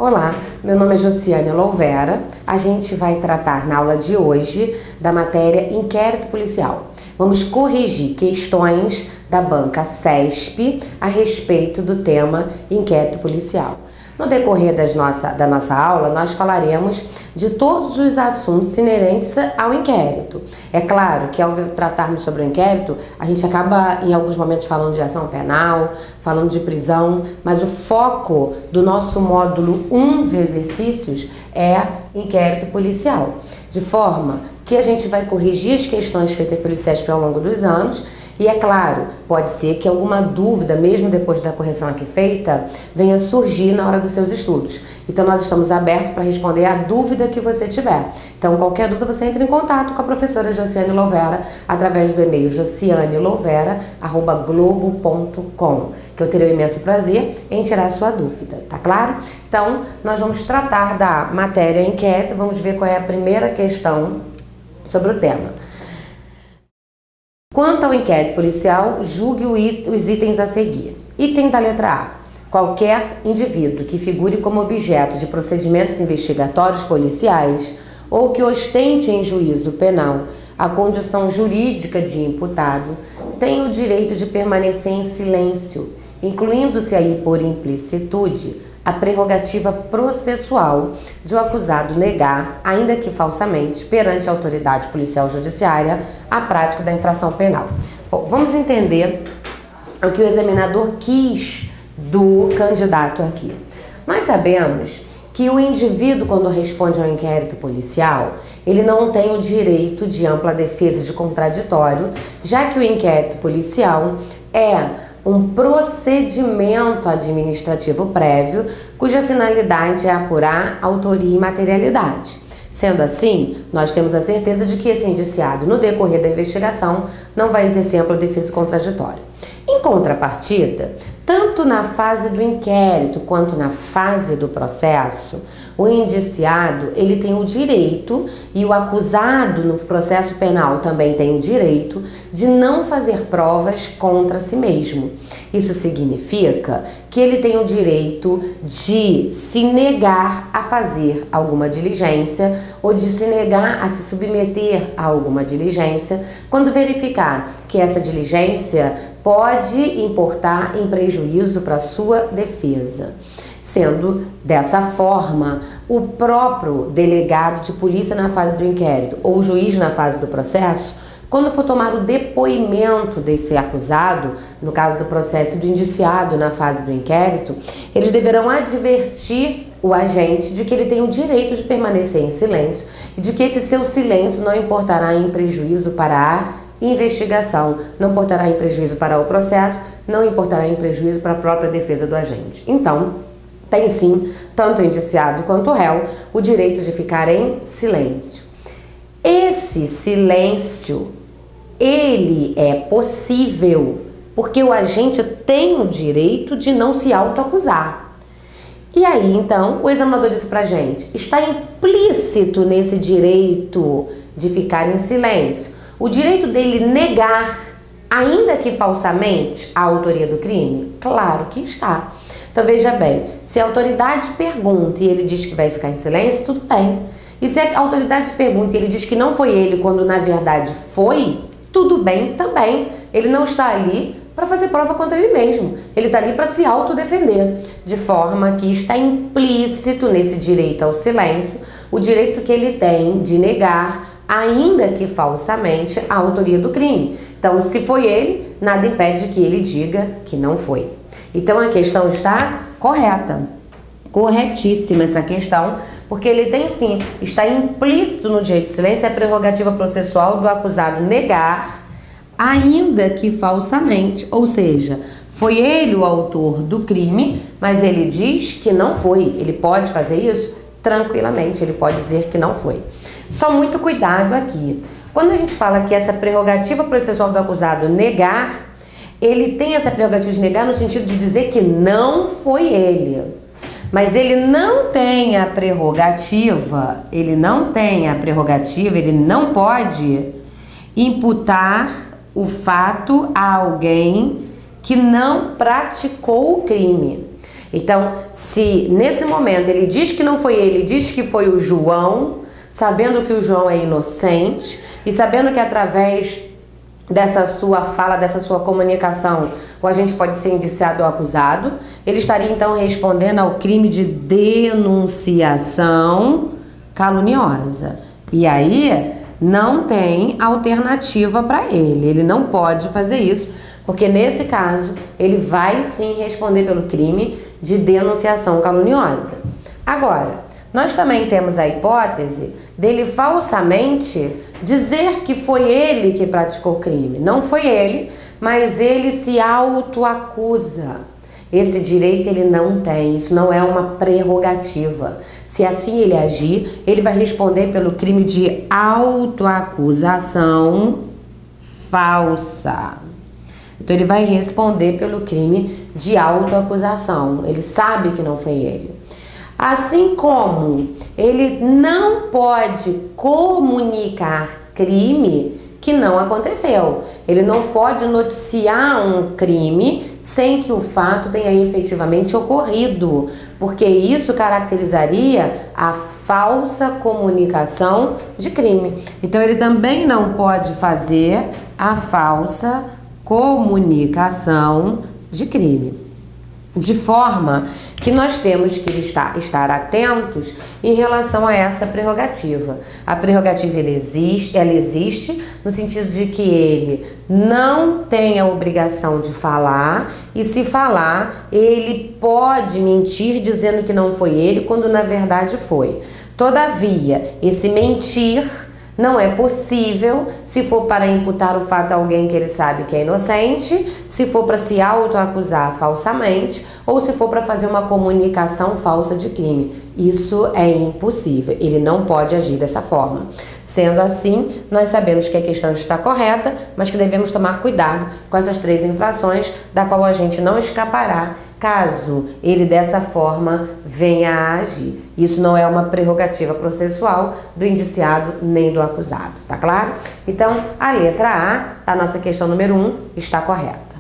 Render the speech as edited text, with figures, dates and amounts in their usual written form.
Olá, meu nome é Josiane Louvera. A gente vai tratar na aula de hoje da matéria Inquérito Policial. Vamos corrigir questões da banca CESP a respeito do tema Inquérito Policial. No decorrer da nossa aula, nós falaremos de todos os assuntos inerentes ao inquérito. É claro que ao tratarmos sobre o inquérito, a gente acaba em alguns momentos falando de ação penal, falando de prisão, mas o foco do nosso módulo 1 de exercícios é inquérito policial. De forma que a gente vai corrigir as questões feitas pelo CESP ao longo dos anos. E é claro, pode ser que alguma dúvida, mesmo depois da correção aqui feita, venha surgir na hora dos seus estudos. Então nós estamos abertos para responder a dúvida que você tiver. Então qualquer dúvida você entra em contato com a professora Josiane Louvera através do e-mail josianelouvera@globo.com, que eu terei o imenso prazer em tirar a sua dúvida, tá claro? Então nós vamos tratar da matéria inquérito, vamos ver qual é a primeira questão sobre o tema. Quanto ao inquérito policial, julgue os itens a seguir. Item da letra A. Qualquer indivíduo que figure como objeto de procedimentos investigatórios policiais ou que ostente em juízo penal a condição jurídica de imputado tem o direito de permanecer em silêncio, incluindo-se aí por implicitude a prerrogativa processual de o acusado negar, ainda que falsamente, perante a autoridade policial judiciária, a prática da infração penal. Bom, vamos entender o que o examinador quis do candidato aqui. Nós sabemos que o indivíduo, quando responde ao inquérito policial, ele não tem o direito de ampla defesa de contraditório, já que o inquérito policial é um procedimento administrativo prévio, cuja finalidade é apurar autoria e materialidade. Sendo assim, nós temos a certeza de que esse indiciado, no decorrer da investigação, não vai exercer ampla defesa contraditória. Em contrapartida, tanto na fase do inquérito quanto na fase do processo, o indiciado ele tem o direito, e o acusado no processo penal também tem o direito, de não fazer provas contra si mesmo. Isso significa que ele tem o direito de se negar a fazer alguma diligência ou de se negar a se submeter a alguma diligência quando verificar que essa diligência pode importar em prejuízo para a sua defesa. Sendo dessa forma, o próprio delegado de polícia na fase do inquérito ou o juiz na fase do processo, quando for tomar o depoimento desse acusado, no caso do processo do indiciado na fase do inquérito, eles deverão advertir o agente de que ele tem o direito de permanecer em silêncio e de que esse seu silêncio não importará em prejuízo para a investigação, não importará em prejuízo para o processo, não importará em prejuízo para a própria defesa do agente. Então, tem sim, tanto o indiciado quanto o réu, o direito de ficar em silêncio. Esse silêncio, ele é possível, porque o agente tem o direito de não se autoacusar. E aí, então, o examinador disse pra gente, está implícito nesse direito de ficar em silêncio o direito dele negar, ainda que falsamente, a autoria do crime? Claro que está. Então veja bem, se a autoridade pergunta e ele diz que vai ficar em silêncio, tudo bem. E se a autoridade pergunta e ele diz que não foi ele quando na verdade foi, tudo bem também. Ele não está ali para fazer prova contra ele mesmo. Ele está ali para se autodefender. De forma que está implícito nesse direito ao silêncio o direito que ele tem de negar, ainda que falsamente, a autoria do crime. Então, se foi ele, nada impede que ele diga que não foi. Então, a questão está correta, corretíssima essa questão, porque ele tem sim, está implícito no direito de silêncio a prerrogativa processual do acusado negar, ainda que falsamente, ou seja, foi ele o autor do crime, mas ele diz que não foi. Ele pode fazer isso tranquilamente, ele pode dizer que não foi. Só muito cuidado aqui. Quando a gente fala que essa prerrogativa processual do acusado negar, ele tem essa prerrogativa de negar no sentido de dizer que não foi ele. Mas ele não tem a prerrogativa, ele não pode imputar o fato a alguém que não praticou o crime. Então, se nesse momento ele diz que não foi ele, diz que foi o João, sabendo que o João é inocente e sabendo que através dessa sua fala, dessa sua comunicação, o agente pode ser indiciado ou acusado, ele estaria então respondendo ao crime de denunciação caluniosa. E aí não tem alternativa para ele, ele não pode fazer isso, porque nesse caso ele vai sim responder pelo crime de denunciação caluniosa. Agora, nós também temos a hipótese dele falsamente dizer que foi ele que praticou o crime. Não foi ele, mas ele se autoacusa. Esse direito ele não tem, isso não é uma prerrogativa. Se assim ele agir, ele vai responder pelo crime de autoacusação falsa. Então ele vai responder pelo crime de autoacusação. Ele sabe que não foi ele. Assim como ele não pode comunicar crime que não aconteceu. Ele não pode noticiar um crime sem que o fato tenha efetivamente ocorrido, porque isso caracterizaria a falsa comunicação de crime. Então ele também não pode fazer a falsa comunicação de crime. De forma que nós temos que estar atentos em relação a essa prerrogativa. A prerrogativa ela existe no sentido de que ele não tem a obrigação de falar, e se falar, ele pode mentir dizendo que não foi ele, quando na verdade foi. Todavia, esse mentir não é possível se for para imputar o fato a alguém que ele sabe que é inocente, se for para se autoacusar falsamente ou se for para fazer uma comunicação falsa de crime. Isso é impossível, ele não pode agir dessa forma. Sendo assim, nós sabemos que a questão está correta, mas que devemos tomar cuidado com essas 3 infrações, da qual a gente não escapará caso ele dessa forma venha a agir. Isso não é uma prerrogativa processual do indiciado nem do acusado, tá claro? Então, a letra A, a nossa questão número 1, está correta.